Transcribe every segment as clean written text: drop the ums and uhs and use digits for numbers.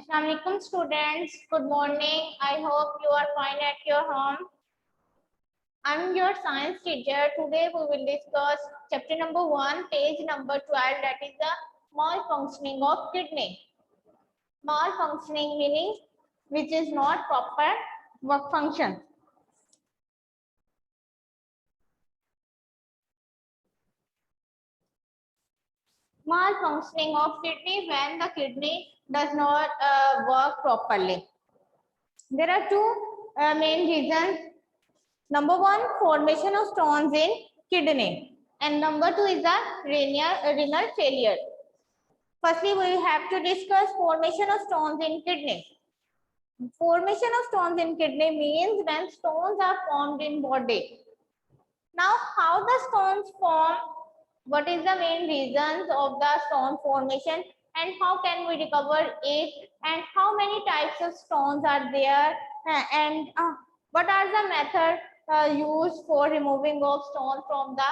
Assalamualaikum students. Good morning. I hope you are fine at your home. I'm your science teacher. Today we will discuss chapter number 1, page number 12, that is the malfunctioning of kidney. Malfunctioning meaning which is not proper work function. Malfunctioning of kidney when the kidney does not work properly. There are two main reasons. Number one, formation of stones in kidney, and number two is the renal failure. Firstly, we have to discuss formation of stones in kidney. Formation of stones in kidney means when stones are formed in body. Now, how the stones form? What is the main reasons of the stone formation, and how can we recover it, and how many types of stones are there, and what are the methods used for removing of stone from the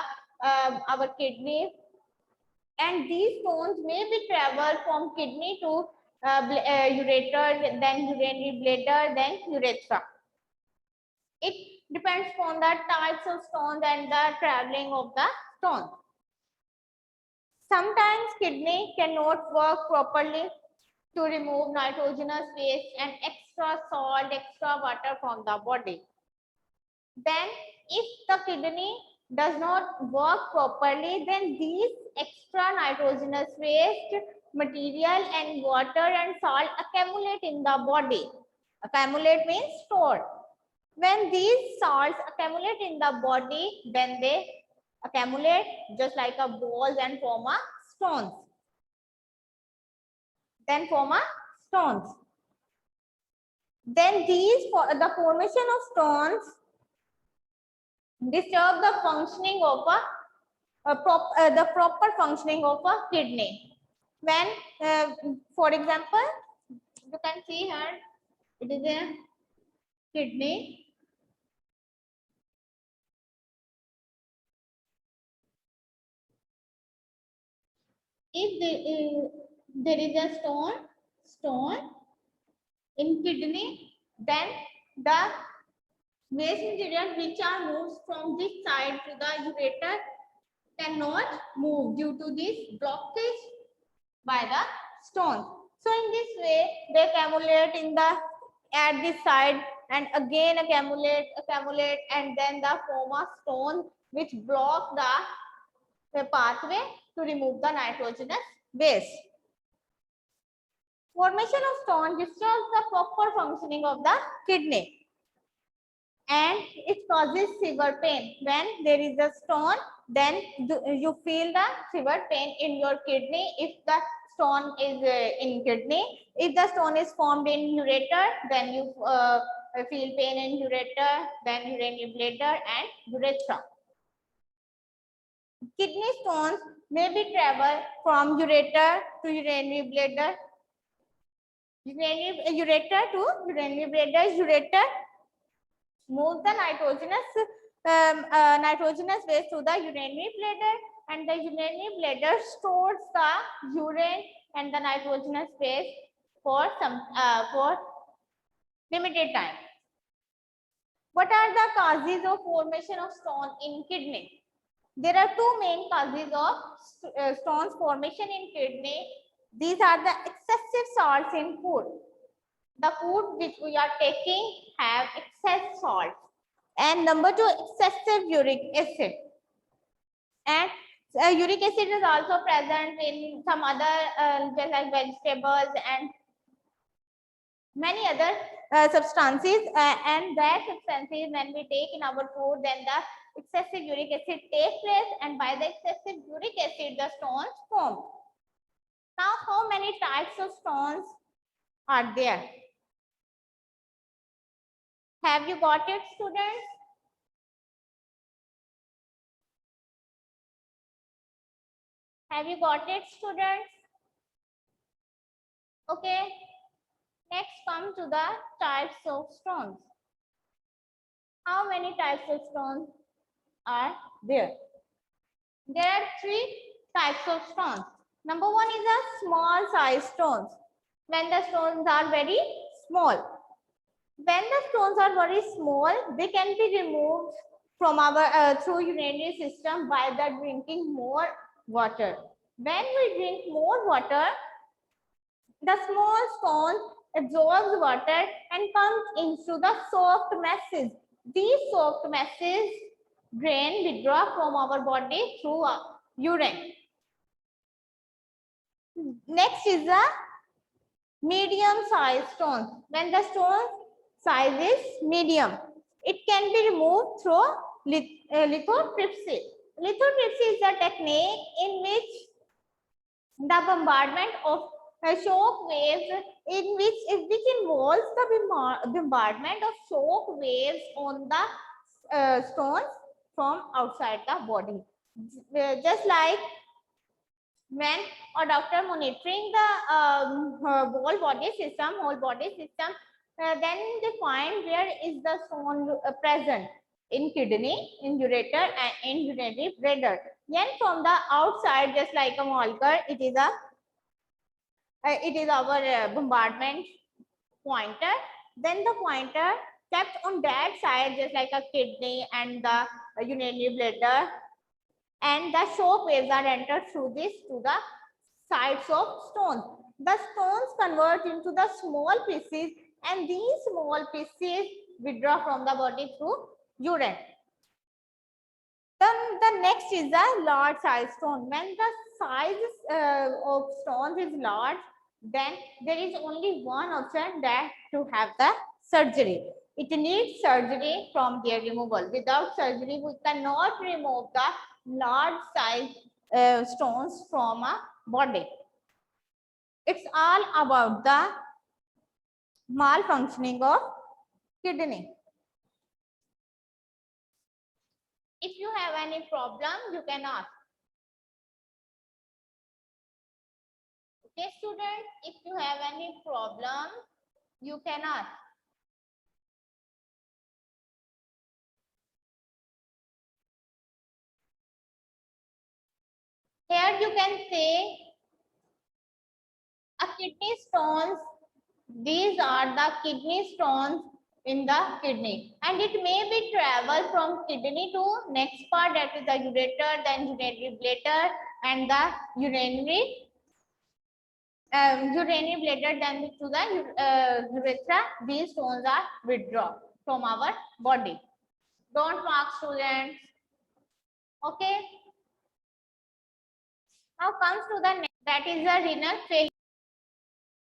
our kidney? And these stones may be travel from kidney to ureter, then urinary bladder, then urethra. It depends on the types of stones and the traveling of the stone. Sometimes kidney cannot work properly to remove nitrogenous waste and extra salt, extra water from the body. Then if the kidney does not work properly, then these extra nitrogenous waste material and water and salt accumulate in the body. Accumulate means store. When these salts accumulate in the body, then they accumulate just like a balls and form a stones. Then form a stones. Then the formation of stones disturb the functioning of the proper functioning of a kidney. When, for example, you can see here, it is a kidney. If there is a stone in kidney, then the waste material which are moved from this side to the ureter cannot move due to this blockage by the stones. So in this way, they accumulate at this side and again accumulate, and then the form a stone which block the pathway to remove the nitrogenous waste. Formation of stone disturbs the proper functioning of the kidney, and it causes severe pain. When there is a stone, then you feel the severe pain in your kidney if the stone is in kidney. If the stone is formed in ureter, then you feel pain in ureter, then urinary bladder and urethra. Kidney stones may be travel from ureter to urinary bladder, ureter to urinary bladder. Ureter moves the nitrogenous waste to the urinary bladder, and the urinary bladder stores the urine and the nitrogenous waste for limited time. What are the causes of formation of stone in kidney? There are two main causes of stones formation in kidney. These are the excessive salts in food. The food which we are taking have excess salt. And number two, excessive uric acid. And uric acid is also present in some other just like vegetables and many other substances. And that substances when we take in our food, then the excessive uric acid takes place, and by the excessive uric acid, the stones form. Now, how many types of stones are there? Have you got it, students? Have you got it, students? Okay. Next, come to the types of stones. How many types of stones are there? There are three types of stones. Number one is a small size stones. when the stones are very small. When the stones are very small, they can be removed from our through urinary system by the drinking more water. When we drink more water, the small stone absorbs water and comes into the soft masses. These soft masses drain, withdraw from our body through urine. Next is the medium size stones. When the stone size is medium, it can be removed through lithotripsy. Lithotripsy is a technique in which the bombardment of shock waves which involves the bombardment of shock waves on the stones from outside the body. Just like when a doctor monitoring the whole body system, then they find where is the stone present in kidney, in ureter, and in urinary bladder. Then from the outside, just like a molecule, it is our bombardment pointer. Then the pointer kept on that side, just like a kidney and the urinary bladder, and the shock waves are entered through this to the sides of stones. The stones convert into the small pieces, and these small pieces withdraw from the body through urine. Then the next is a large size stone. When the size of stones is large, then there is only one option, that to have the surgery. It needs surgery from their removal. Without surgery, we cannot remove the large size stones from a body. It's all about the malfunctioning of kidney. If you have any problem, you can ask. Okay, students, if you have any problem, you can ask. Here you can say a kidney stones. These are the kidney stones in the kidney, and it may be travel from kidney to next part, that is the ureter, then urinary bladder, and the urinary bladder, then to the urethra. These stones are withdrawn from our body. Don't mark, students. Okay. Now comes to the next, that is the renal failure.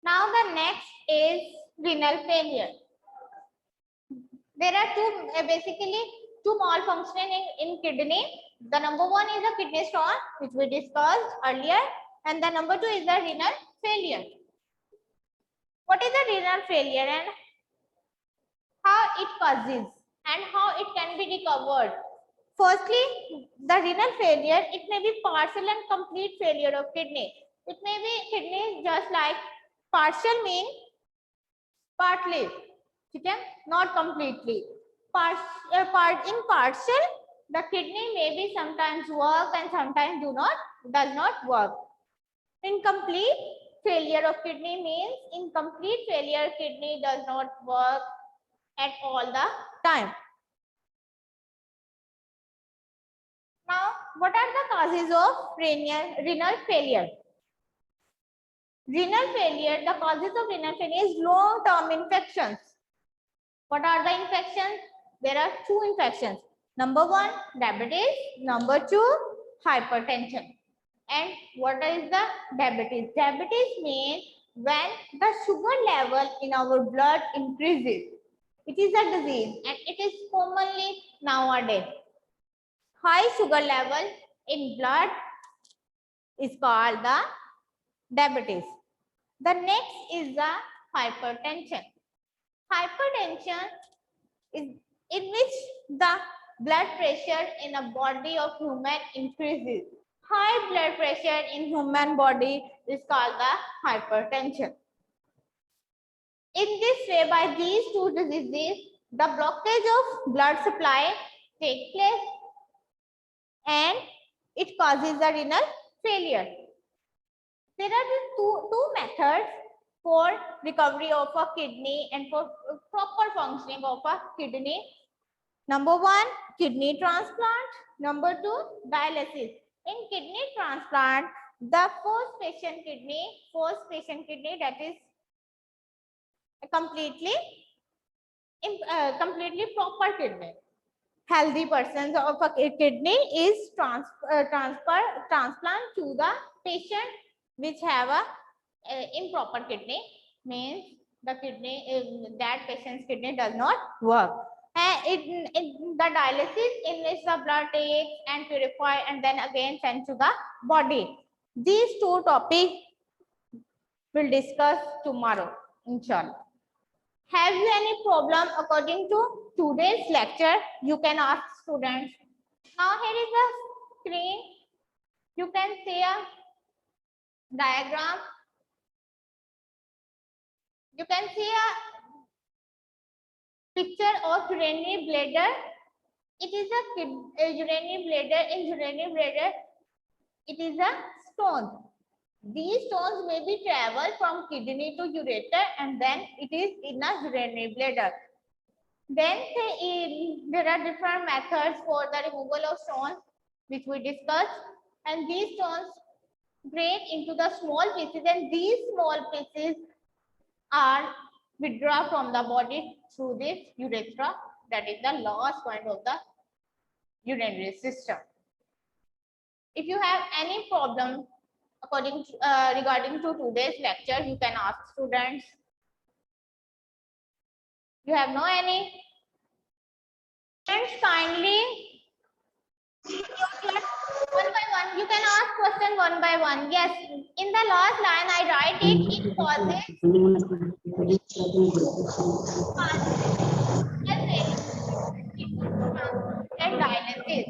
Now the next is renal failure. There are basically two malfunctioning in kidney. The number one is the kidney stone, which we discussed earlier, and the number two is the renal failure. What is the renal failure and how it causes and how it can be recovered? Firstly, the renal failure, it may be partial and complete failure of kidney. It may be kidney just like partial mean partly, okay? Not completely. In partial, the kidney may be sometimes work and sometimes does not work. Incomplete failure of kidney means incomplete failure, kidney does not work at all the time. Now, what are the causes of renal failure? Renal failure, the causes of renal failure is long-term infections. What are the infections? There are two infections. Number one, diabetes. Number two, hypertension. And what is the diabetes? Diabetes means when the sugar level in our blood increases. It is a disease and it is commonly nowadays. High sugar level in blood is called the diabetes. The next is the hypertension. Hypertension is in which the blood pressure in a body of human increases. High blood pressure in human body is called the hypertension. In this way, by these two diseases, the blockage of blood supply takes place and it causes the renal failure. There are two methods for recovery of a kidney and for proper functioning of a kidney. Number 1, kidney transplant. Number 2, dialysis. In kidney transplant, the first patient kidney that is completely proper kidney. Healthy persons of a kidney is transplant to the patient which have a improper kidney, means the kidney that patient's kidney does not work. In the dialysis, in which the blood takes and purified and then again sent to the body. These two topics we'll discuss tomorrow, inshallah. Have you any problem according to today's lecture? You can ask students. Now here is the screen. You can see a diagram. You can see a picture of urinary bladder. It is a urinary bladder. In urinary bladder, it is a stone. These stones may be traveled from kidney to ureter and then it is in a urinary bladder. Then there are different methods for the removal of stones which we discussed, and these stones break into the small pieces and these small pieces are withdrawn from the body through this urethra, that is the last point of the urinary system. If you have any problem according to, regarding to today's lecture, you can ask students. You have no any? Students, kindly one by one. You can ask question one by one. Yes, in the last line I write it causes dialysis.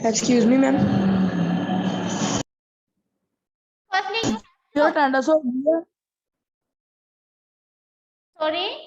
Excuse me, ma'am. Firstly, Your tender so sorry.